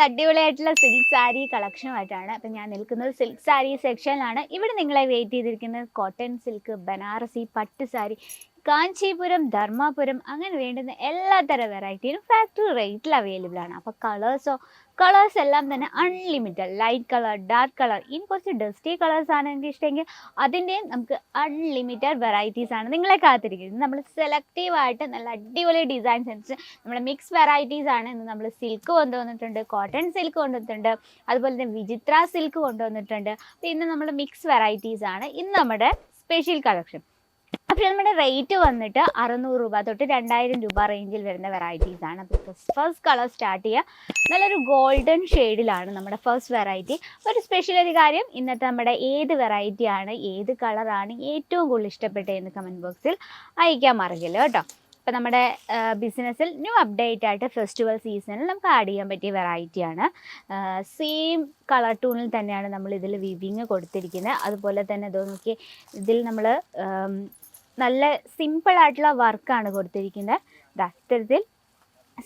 നല്ല അടിപൊളിയായിട്ടുള്ള സിൽക്ക് സാരി കളക്ഷനുമായിട്ടാണ്. അപ്പം ഞാൻ നിൽക്കുന്നത് സിൽക്ക് സാരി സെക്ഷനിലാണ്. ഇവിടെ നിങ്ങളെ വെയിറ്റ് ചെയ്തിരിക്കുന്നത് കോട്ടൺ സിൽക്ക്, ബനാറസി, പട്ട് സാരി, കാഞ്ചീപുരം, ധർമാപുരം അങ്ങനെ വേണ്ടുന്ന എല്ലാത്തരം വെറൈറ്റിയും ഫാക്ടറി റേറ്റിൽ അവൈലബിൾ ആണ്. അപ്പോൾ കളേഴ്സ് എല്ലാം തന്നെ unlimited. Light colour, dark colour, ഇനി കുറച്ച് ഡസ്റ്റി കളേഴ്സ് ആണ് എനിക്ക് ഇഷ്ടമെങ്കിൽ അതിൻ്റെയും നമുക്ക് അൺലിമിറ്റഡ് വെറൈറ്റീസ് ആണ് നിങ്ങളെ കാത്തിരിക്കുന്നത്. നമ്മൾ സെലക്റ്റീവായിട്ട് നല്ല അടിപൊളി ഡിസൈൻ സെൻസ് നമ്മുടെ മിക്സ് വെറൈറ്റീസ് ആണ്. ഇന്ന് നമ്മൾ സിൽക്ക് കൊണ്ടുവന്നിട്ടുണ്ട്, കോട്ടൺ സിൽക്ക് കൊണ്ടുവന്നിട്ടുണ്ട്, അതുപോലെ തന്നെ വിചിത്ര സിൽക്ക് കൊണ്ടുവന്നിട്ടുണ്ട്. അപ്പോൾ ഇന്ന് നമ്മൾ മിക്സ് വെറൈറ്റീസ് ആണ് ഇന്ന് നമ്മുടെ സ്പെഷ്യൽ കളക്ഷൻ. അപ്പോൾ നമ്മുടെ റേറ്റ് വന്നിട്ട് 600 രൂപ തൊട്ട് 2000 രൂപ റേഞ്ചിൽ വരുന്ന വെറൈറ്റീസ് ആണ്. അപ്പോൾ ഫസ്റ്റ് കളർ സ്റ്റാർട്ട് ചെയ്യുക. നല്ലൊരു ഗോൾഡൻ ഷെയ്ഡിലാണ് നമ്മുടെ ഫസ്റ്റ് വെറൈറ്റി. ഒരു സ്പെഷ്യൽ ഒരു കാര്യം, ഇന്നത്തെ നമ്മുടെ ഏത് വെറൈറ്റി ആണ്, ഏത് കളറാണ് ഏറ്റവും കൂടുതൽ ഇഷ്ടപ്പെട്ടതെന്ന് കമൻറ്റ് ബോക്സിൽ അയക്കാൻ മറക്കില്ല കേട്ടോ. അപ്പോൾ നമ്മുടെ ബിസിനസ്സിൽ ന്യൂ അപ്ഡേറ്റ് ആയിട്ട് ഫെസ്റ്റിവൽ സീസണിൽ നമുക്ക് ആഡ് ചെയ്യാൻ പറ്റിയ വെറൈറ്റിയാണ്. സെയിം കളർ ടൂണിൽ തന്നെയാണ് നമ്മൾ ഇതിൽ വിവിങ് കൊടുത്തിരിക്കുന്നത്. അതുപോലെ തന്നെ ഇത് നോക്കി, ഇതിൽ നമ്മൾ നല്ല സിമ്പിളായിട്ടുള്ള വർക്കാണ് കൊടുത്തിരിക്കുന്നത്. ഇത്തരത്തിൽ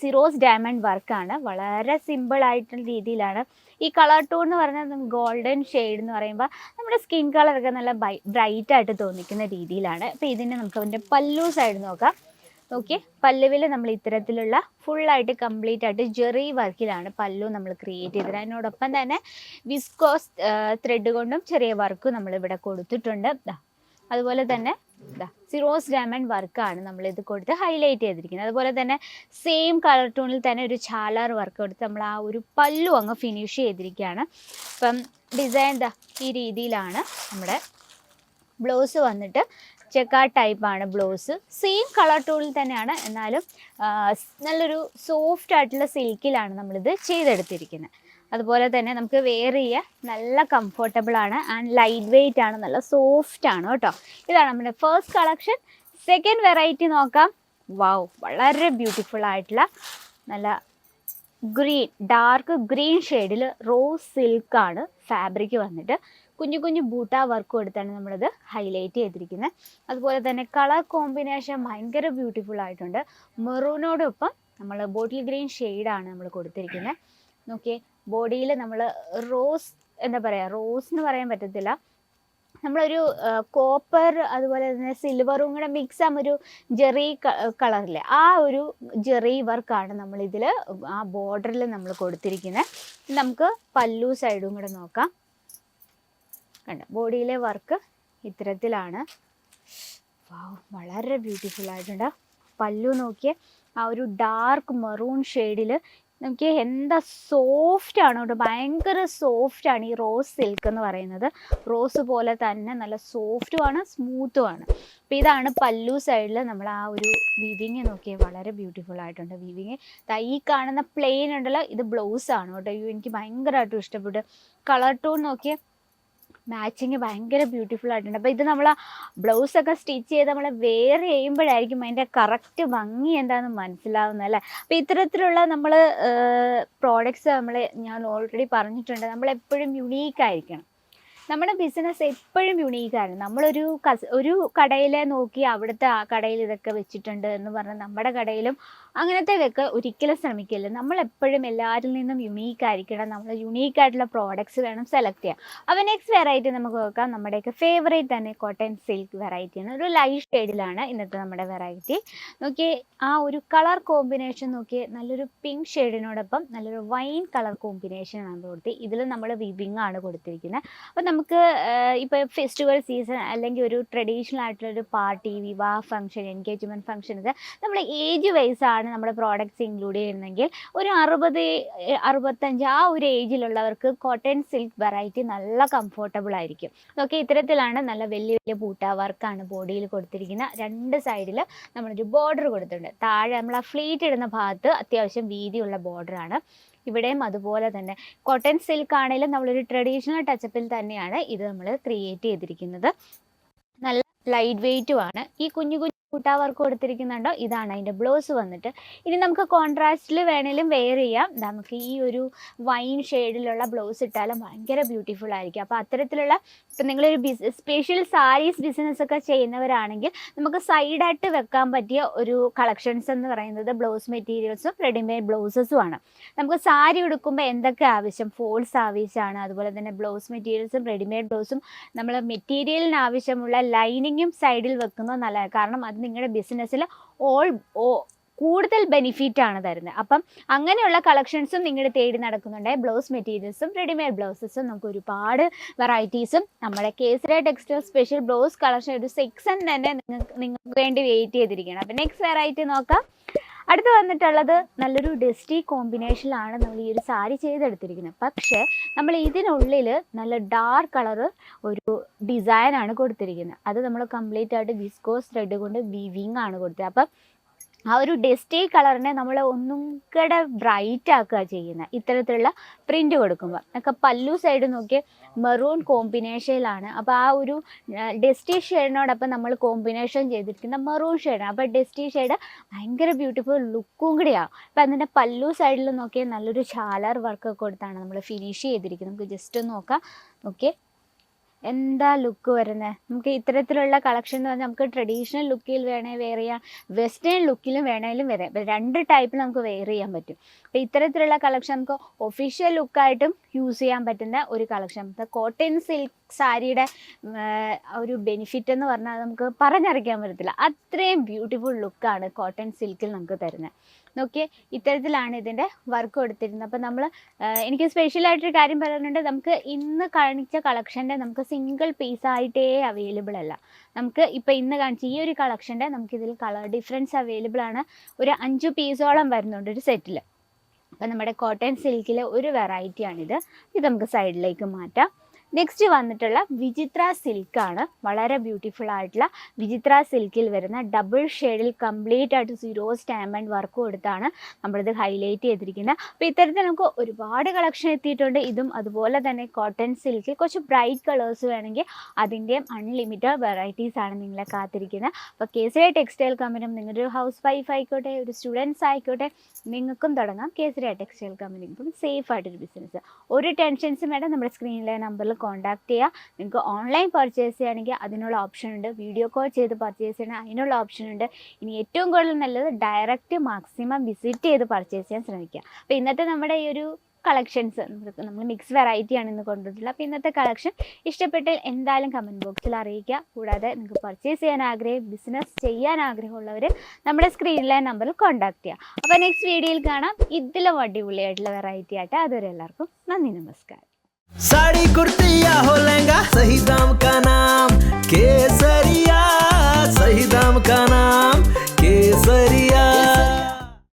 സിറോസ് ഡയമണ്ട് വർക്കാണ്, വളരെ സിമ്പിളായിട്ടുള്ള രീതിയിലാണ്. ഈ കളർ ടൂൺ എന്ന് പറഞ്ഞാൽ ഗോൾഡൻ ഷെയ്ഡ് എന്ന് പറയുമ്പോൾ നമ്മുടെ സ്കിൻ കളറൊക്കെ നല്ല ബ്രൈറ്റായിട്ട് തോന്നിക്കുന്ന രീതിയിലാണ്. അപ്പോൾ ഇതിന് നമുക്ക് അതിൻ്റെ പല്ലു സൈഡ് നോക്കാം. ഓക്കെ, പല്ലുവിൽ നമ്മൾ ഇത്തരത്തിലുള്ള ഫുള്ളായിട്ട് കംപ്ലീറ്റ് ആയിട്ട് ജെറി വർക്കിലാണ് പല്ലു നമ്മൾ ക്രിയേറ്റ് ചെയ്തത്. അതിനോടൊപ്പം തന്നെ വിസ്കോസ് ത്രെഡ് കൊണ്ടും ചെറിയ വർക്കും നമ്മളിവിടെ കൊടുത്തിട്ടുണ്ട്. അതുപോലെ തന്നെ സിറോസ് ഡയമണ്ട് വർക്കാണ് നമ്മളിത് കൊടുത്ത് ഹൈലൈറ്റ് ചെയ്തിരിക്കുന്നത്. അതുപോലെ തന്നെ സെയിം കളർ ടൂണിൽ തന്നെ ഒരു ചാലാർ വർക്ക് കൊടുത്ത് നമ്മൾ ആ ഒരു പല്ലു അങ്ങ് ഫിനിഷ് ചെയ്തിരിക്കുകയാണ്. അപ്പം ഡിസൈൻ ഈ രീതിയിലാണ്. നമ്മുടെ ബ്ലൗസ് വന്നിട്ട് ചെക്കാ ടൈപ്പാണ് ബ്ലൗസ്. സെയിം കളർ ടൂണിൽ തന്നെയാണ്, എന്നാലും നല്ലൊരു സോഫ്റ്റ് ആയിട്ടുള്ള സിൽക്കിലാണ് നമ്മളിത് ചെയ്തെടുത്തിരിക്കുന്നത്. അതുപോലെ തന്നെ നമുക്ക് വെയർ ചെയ്യാൻ നല്ല കംഫർട്ടബിൾ ആണ് ആൻഡ് ലൈറ്റ് വെയ്റ്റ് ആണ്, നല്ല സോഫ്റ്റ് ആണ് കേട്ടോ. ഇതാണ് നമ്മുടെ ഫസ്റ്റ് കളക്ഷൻ. സെക്കൻഡ് വെറൈറ്റി നോക്കാം. വാവ്, വളരെ ബ്യൂട്ടിഫുൾ ആയിട്ടുള്ള നല്ല ഗ്രീൻ, ഡാർക്ക് ഗ്രീൻ ഷെയ്ഡിൽ റോസ് സിൽക്കാണ് ഫാബ്രിക് വന്നിട്ട്. കുഞ്ഞു കുഞ്ഞു ബൂട്ട വർക്ക് കൊടുത്താണ് നമ്മളിത് ഹൈലൈറ്റ് ചെയ്തിരിക്കുന്നത്. അതുപോലെ തന്നെ കളർ കോമ്പിനേഷൻ ഭയങ്കര ബ്യൂട്ടിഫുൾ ആയിട്ടുണ്ട്. മെറൂനോടൊപ്പം നമ്മൾ ബോട്ടിൽ ഗ്രീൻ ഷെയ്ഡാണ് നമ്മൾ കൊടുത്തിരിക്കുന്നത്. നോക്കിയേ, ബോഡിയിൽ നമ്മൾ റോസ് എന്താ പറയുക, റോസ് എന്ന് പറയാൻ പറ്റത്തില്ല, നമ്മളൊരു കോപ്പർ അതുപോലെ തന്നെ സിൽവറും കൂടെ മിക്സ് ആകുമ്പോൾ ഒരു ജെറി കളറിലെ ആ ഒരു ജെറി വർക്കാണ് നമ്മളിതിൽ ആ ബോർഡറിൽ നമ്മൾ കൊടുത്തിരിക്കുന്നത്. നമുക്ക് പല്ലു സൈഡും കൂടെ നോക്കാം. കണ്ട, ബോഡിയിലെ വർക്ക് ഇത്തരത്തിലാണ്. വാവ്, വളരെ ബ്യൂട്ടിഫുൾ ആയിട്ടുണ്ട്. പല്ലു നോക്കിയേ, ആ ഒരു ഡാർക്ക് മെറൂൺ ഷെയ്ഡിൽ നമുക്ക് എന്താ സോഫ്റ്റ് ആണ് കേട്ടോ, ഭയങ്കര സോഫ്റ്റ് ആണ് ഈ റോസ് സിൽക്ക് എന്ന് പറയുന്നത്. റോസ് പോലെ തന്നെ നല്ല സോഫ്റ്റുമാണ്, സ്മൂത്തുമാണ്. അപ്പോൾ ഇതാണ് പല്ലു സൈഡിൽ നമ്മൾ ആ ഒരു വിവിങ് നോക്കിയാൽ വളരെ ബ്യൂട്ടിഫുൾ ആയിട്ടുണ്ട്. വിവിങ് ഈ കാണുന്ന പ്ലെയിൻ ഉണ്ടല്ലോ, ഇത് ബ്ലൗസ് ആണ് കേട്ടോ. എനിക്ക് ഭയങ്കരമായിട്ടും ഇഷ്ടപ്പെട്ടു. കളർ ടൂൺ നോക്കിയേ, മാച്ചിങ് ഭയങ്കര ബ്യൂട്ടിഫുൾ ആയിട്ടുണ്ട്. അപ്പോൾ ഇത് നമ്മൾ ബ്ലൗസൊക്കെ സ്റ്റിച്ച് ചെയ്ത് നമ്മൾ വെയർ ചെയ്യുമ്പോഴായിരിക്കും അതിൻ്റെ കറക്റ്റ് ഭംഗി എന്താണെന്ന് മനസ്സിലാവുന്നത് അല്ലേ. അപ്പോൾ ഇത്തരത്തിലുള്ള നമ്മൾ പ്രോഡക്റ്റ്സ് ഞാൻ ഓൾറെഡി പറഞ്ഞിട്ടുണ്ട്, നമ്മളെപ്പോഴും യുണീക്കായിരിക്കണം. നമ്മുടെ ബിസിനസ് എപ്പോഴും യുണീക്കാണ്. ഒരു കടയിലെ നോക്കി അവിടുത്തെ ആ കടയിൽ ഇതൊക്കെ വെച്ചിട്ടുണ്ട് എന്ന് പറഞ്ഞാൽ നമ്മുടെ കടയിലും അങ്ങനത്തെ വെക്കാൻ ഒരിക്കലും ശ്രമിക്കില്ല. നമ്മളെപ്പോഴും എല്ലാവരിൽ നിന്നും യുണീക്കായിരിക്കണം. നമ്മൾ യുണീക്കായിട്ടുള്ള പ്രോഡക്റ്റ്സ് വേണം സെലക്ട് ചെയ്യാം. അപ്പോൾ നെക്സ്റ്റ് വെറൈറ്റി നമുക്ക് നോക്കാം. നമ്മുടെയൊക്കെ ഫേവറേറ്റ് തന്നെ കോട്ടൺ സിൽക്ക് വെറൈറ്റിയാണ്. ഒരു ലൈറ്റ് ഷെയ്ഡിലാണ് ഇന്നത്തെ നമ്മുടെ വെറൈറ്റി. നോക്കി, ആ ഒരു കളർ കോമ്പിനേഷൻ നോക്കി, നല്ലൊരു പിങ്ക് ഷെയ്ഡിനോടൊപ്പം നല്ലൊരു വൈൻ കളർ കോമ്പിനേഷനാണ് കൊടുത്തി. ഇതിൽ നമ്മൾ വിവിങ് ആണ് കൊടുത്തിരിക്കുന്നത്. അപ്പോൾ നമുക്ക് ഇപ്പോൾ ഫെസ്റ്റിവൽ സീസൺ അല്ലെങ്കിൽ ഒരു ട്രഡീഷണൽ ആയിട്ടുള്ളൊരു പാർട്ടി, വിവാഹ ഫംഗ്ഷൻ, എൻഗേജ്മെൻറ്റ് ഫംഗ്ഷനൊക്കെ നമ്മൾ ഏജ് വൈസ് ആണ് നമ്മുടെ പ്രോഡക്റ്റ്സ് ഇൻക്ലൂഡ് ചെയ്യുന്നതെങ്കിൽ ഒരു 60-65 ആ ഒരു ഏജിലുള്ളവർക്ക് കോട്ടൺ സിൽക്ക് വെറൈറ്റി നല്ല കംഫർട്ടബിൾ ആയിരിക്കും. ഓക്കെ, ഇത്തരത്തിലാണ് നല്ല വലിയ വലിയ ബൂട്ട വർക്കാണ് ബോഡിയിൽ കൊടുത്തിരിക്കുന്നത്. രണ്ട് സൈഡിൽ നമ്മളൊരു ബോർഡർ കൊടുത്തിട്ടുണ്ട്. താഴെ നമ്മൾ ആ ഫ്ലീറ്റ് ഇടുന്ന ഭാഗത്ത് അത്യാവശ്യം വീതിയുള്ള ബോർഡറാണ്. ഇവിടെയും അതുപോലെ തന്നെ കോട്ടൺ സിൽക്ക് ആണെങ്കിലും നമ്മളൊരു ട്രഡീഷണൽ ടച്ചപ്പിൽ തന്നെയാണ് ഇത് നമ്മൾ ക്രിയേറ്റ് ചെയ്തിരിക്കുന്നത്. നല്ല ലൈറ്റ് വെയ്റ്റുമാണ്. ഈ കുഞ്ഞു കൂട്ടാ വർക്ക് കൊടുത്തിരിക്കുന്നുണ്ടോ, ഇതാണ് അതിൻ്റെ ബ്ലൗസ് വന്നിട്ട്. ഇനി നമുക്ക് കോൺട്രാസ്റ്റിൽ വേണേലും വെയർ ചെയ്യാം. നമുക്ക് ഈ ഒരു വൈൻ ഷെയ്ഡിലുള്ള ബ്ലൗസ് ഇട്ടാലും ഭയങ്കര ബ്യൂട്ടിഫുൾ ആയിരിക്കും. അപ്പോൾ അത്തരത്തിലുള്ള ഇപ്പം നിങ്ങളൊരു സ്പെഷ്യൽ സാരീസ് ബിസിനസ് ഒക്കെ ചെയ്യുന്നവരാണെങ്കിൽ നമുക്ക് സൈഡായിട്ട് വെക്കാൻ പറ്റിയ ഒരു കളക്ഷൻസ് എന്ന് പറയുന്നത് ബ്ലൗസ് മെറ്റീരിയൽസും റെഡിമെയ്ഡ് ബ്ലൗസസും ആണ്. നമുക്ക് സാരി ഉടുക്കുമ്പോൾ എന്തൊക്കെ ആവശ്യം, ഫോൾസ് ആവശ്യമാണ്, അതുപോലെ തന്നെ ബ്ലൗസ് മെറ്റീരിയൽസും റെഡിമെയ്ഡ് ബ്ലൗസും നമ്മൾ മെറ്റീരിയലിന് ആവശ്യമുള്ള ലൈനിങ്ങും സൈഡിൽ വെക്കുന്നത് നല്ലതാണ്. കാരണം അത് നിങ്ങളുടെ ബിസിനസ്സിൽ കൂടുതൽ ബെനിഫിറ്റ് ആണ് തരുന്നത്. അപ്പം അങ്ങനെയുള്ള കളക്ഷൻസും നിങ്ങൾ തേടി നടക്കുന്നുണ്ട്. ബ്ലൗസ് മെറ്റീരിയൽസും റെഡിമെയ്ഡ് ബ്ലൗസസും നമുക്ക് ഒരുപാട് വെറൈറ്റീസും നമ്മുടെ Kesari textile special blouse collection ഒരു സെക്ഷൻ തന്നെ നിങ്ങൾക്ക് വേണ്ടി വെയിറ്റ് ചെയ്തിരിക്കുകയാണ്. അപ്പം നെക്സ്റ്റ് വെറൈറ്റി നോക്കാം. അടുത്ത് വന്നിട്ടുള്ളത് നല്ലൊരു ഡസ്റ്റി കോമ്പിനേഷനിലാണ് നമ്മൾ ഈ ഒരു സാരി ചെയ്തെടുത്തിരിക്കുന്നത്. പക്ഷേ നമ്മൾ ഇതിനുള്ളിൽ നല്ല ഡാർക്ക് കളറ് ഒരു ഡിസൈനാണ് കൊടുത്തിരിക്കുന്നത്. അത് നമ്മൾ കംപ്ലീറ്റ് ആയിട്ട് വിസ്കോസ് ത്രെഡ് കൊണ്ട് വീവിങ് ആണ് കൊടുത്തത്. അപ്പം ആ ഒരു ഡസ്റ്റി കളറിനെ നമ്മൾ ഒന്നും കൂടെ ബ്രൈറ്റ് ആക്കുക ചെയ്യുന്നത് ഇത്തരത്തിലുള്ള പ്രിൻ്റ് കൊടുക്കുമ്പോൾ. ഒക്കെ പല്ലു സൈഡ് നോക്കി മെറൂൺ കോമ്പിനേഷനിലാണ്. അപ്പോൾ ആ ഒരു ഡസ്റ്റി ഷെയ്ഡിനോടൊപ്പം നമ്മൾ കോമ്പിനേഷൻ ചെയ്തിരിക്കുന്ന മെറൂൺ ഷെയ്ഡാണ്. അപ്പോൾ ഡസ്റ്റി ഷെയ്ഡ് ഭയങ്കര ബ്യൂട്ടിഫുൾ ലുക്കും കൂടിയാണ്. അപ്പോൾ അതിൻ്റെ പല്ലു സൈഡിൽ നോക്കിയാൽ നല്ലൊരു ഷാലർ വർക്കൊക്കെ കൊടുത്താണ് നമ്മൾ ഫിനിഷ് ചെയ്തിരിക്കുന്നത്. നമുക്ക് ജസ്റ്റ് ഒന്ന് നോക്കാം. ഓക്കെ, എന്താ ലുക്ക് വരുന്നത്. നമുക്ക് ഇത്തരത്തിലുള്ള കളക്ഷൻ എന്ന് പറഞ്ഞാൽ നമുക്ക് ട്രഡീഷണൽ ലുക്കിൽ വേണേൽ വെയർ ചെയ്യാം, വെസ്റ്റേൺ ലുക്കിലും വേണേലും വരാം. രണ്ട് ടൈപ്പിൽ നമുക്ക് വെയർ ചെയ്യാൻ പറ്റും. അപ്പോൾ ഇത്തരത്തിലുള്ള കളക്ഷൻ നമുക്ക് ഒഫീഷ്യൽ ലുക്കായിട്ടും യൂസ് ചെയ്യാൻ പറ്റുന്ന ഒരു കളക്ഷൻ. കോട്ടൺ സിൽക്ക് സാരിയുടെ ഒരു ബെനിഫിറ്റ് എന്ന് പറഞ്ഞാൽ നമുക്ക് പറഞ്ഞറിയിക്കാൻ പറ്റത്തില്ല. അത്രയും ബ്യൂട്ടിഫുൾ ലുക്കാണ് കോട്ടൺ സിൽക്കിൽ നമുക്ക് തരുന്നത്. നോക്കിയേ, ഇത്തരത്തിലാണ് ഇതിൻ്റെ വർക്ക് കൊടുത്തിരുന്നത്. അപ്പോൾ നമ്മൾ എനിക്ക് സ്പെഷ്യലായിട്ടൊരു കാര്യം പറയാനുണ്ട്. നമുക്ക് ഇന്ന് കാണിച്ച കളക്ഷൻ്റെ നമുക്ക് സിംഗിൾ പീസായിട്ടേ അവൈലബിൾ അല്ല. നമുക്ക് ഇപ്പോൾ ഇന്ന് കാണിച്ച ഈ ഒരു കളക്ഷൻ്റെ നമുക്കിതിൽ കളർ ഡിഫറൻസ് അവൈലബിൾ ആണ്. ഒരു 5 പീസോളം വരുന്നുണ്ട് ഒരു സെറ്റിൽ. അപ്പോൾ നമ്മുടെ കോട്ടൺ സിൽക്കിലെ ഒരു വെറൈറ്റിയാണിത്. ഇത് നമുക്ക് സൈഡിലേക്ക് മാറ്റാം. നെക്സ്റ്റ് വന്നിട്ടുള്ള വിചിത്ര സിൽക്കാണ്. വളരെ ബ്യൂട്ടിഫുൾ ആയിട്ടുള്ള വിചിത്ര സിൽക്കിൽ വരുന്ന ഡബിൾ ഷെയ്ഡിൽ കംപ്ലീറ്റ് ആയിട്ട് സീറോ സ്റ്റാമ്പ് വർക്ക് കൊടുത്താണ് നമ്മളിത് ഹൈലൈറ്റ് ചെയ്തിരിക്കുന്നത്. അപ്പോൾ ഇത്തരത്തിൽ നമുക്ക് ഒരുപാട് കളക്ഷൻ എത്തിയിട്ടുണ്ട്. ഇതും അതുപോലെ തന്നെ കോട്ടൺ സിൽക്കിൽ കുറച്ച് ബ്രൈറ്റ് കളേഴ്സ് വേണമെങ്കിൽ അതിൻ്റെയും അൺലിമിറ്റഡ് വെറൈറ്റീസ് ആണ് നിങ്ങളെ കാത്തിരിക്കുന്നത്. അപ്പോൾ കേസരി ടെക്സ്റ്റൈൽ കമ്പനിയും നിങ്ങളൊരു ഹൗസ് വൈഫ് ആയിക്കോട്ടെ, ഒരു സ്റ്റുഡൻസ് ആയിക്കോട്ടെ, നിങ്ങൾക്കും തുടങ്ങാം കേസരി ടെക്സ്റ്റൈൽ കമ്പനിക്കും സേഫ് ആയിട്ടൊരു ബിസിനസ്. ഒരു ടെൻഷൻസും വേണ്ട. നമ്മുടെ സ്ക്രീനിലെ നമ്പറിൽ കോൺടാക്ട് ചെയ്യുക. നിങ്ങൾക്ക് ഓൺലൈൻ പർച്ചേസ് ചെയ്യുകയാണെങ്കിൽ അതിനുള്ള ഓപ്ഷൻ ഉണ്ട്. വീഡിയോ കോൾ ചെയ്ത് പർച്ചേസ് ചെയ്യണമെങ്കിൽ അതിനുള്ള ഓപ്ഷൻ ഉണ്ട്. ഇനി ഏറ്റവും കൂടുതൽ നല്ലത് ഡയറക്റ്റ് മാക്സിമം വിസിറ്റ് ചെയ്ത് പർച്ചേസ് ചെയ്യാൻ ശ്രമിക്കുക. അപ്പോൾ ഇന്നത്തെ നമ്മുടെ ഈ ഒരു കളക്ഷൻസ് നമ്മൾ മിക്സ് വെറൈറ്റിയാണ് ഇന്ന് കൊണ്ടുവന്നിട്ടുള്ളത്. അപ്പോൾ ഇന്നത്തെ കളക്ഷൻ ഇഷ്ടപ്പെട്ടാൽ എന്തായാലും കമൻറ്റ് ബോക്സിൽ അറിയിക്കുക. കൂടാതെ നിങ്ങൾക്ക് പർച്ചേസ് ചെയ്യാൻ ബിസിനസ് ചെയ്യാൻ ആഗ്രഹമുള്ളവർ നമ്മുടെ സ്ക്രീനിലെ നമ്പറിൽ കോൺടാക്ട് ചെയ്യുക. അപ്പോൾ നെക്സ്റ്റ് വീഡിയോയിൽ കാണാം. ഇതിലും അടിപൊളിയായിട്ടുള്ള വെറൈറ്റി ആയിട്ട്. അതുവരെ എല്ലാവർക്കും നന്ദി, നമസ്കാരം. साड़ी कुर्ती या हो लहंगा, सही दाम का नाम के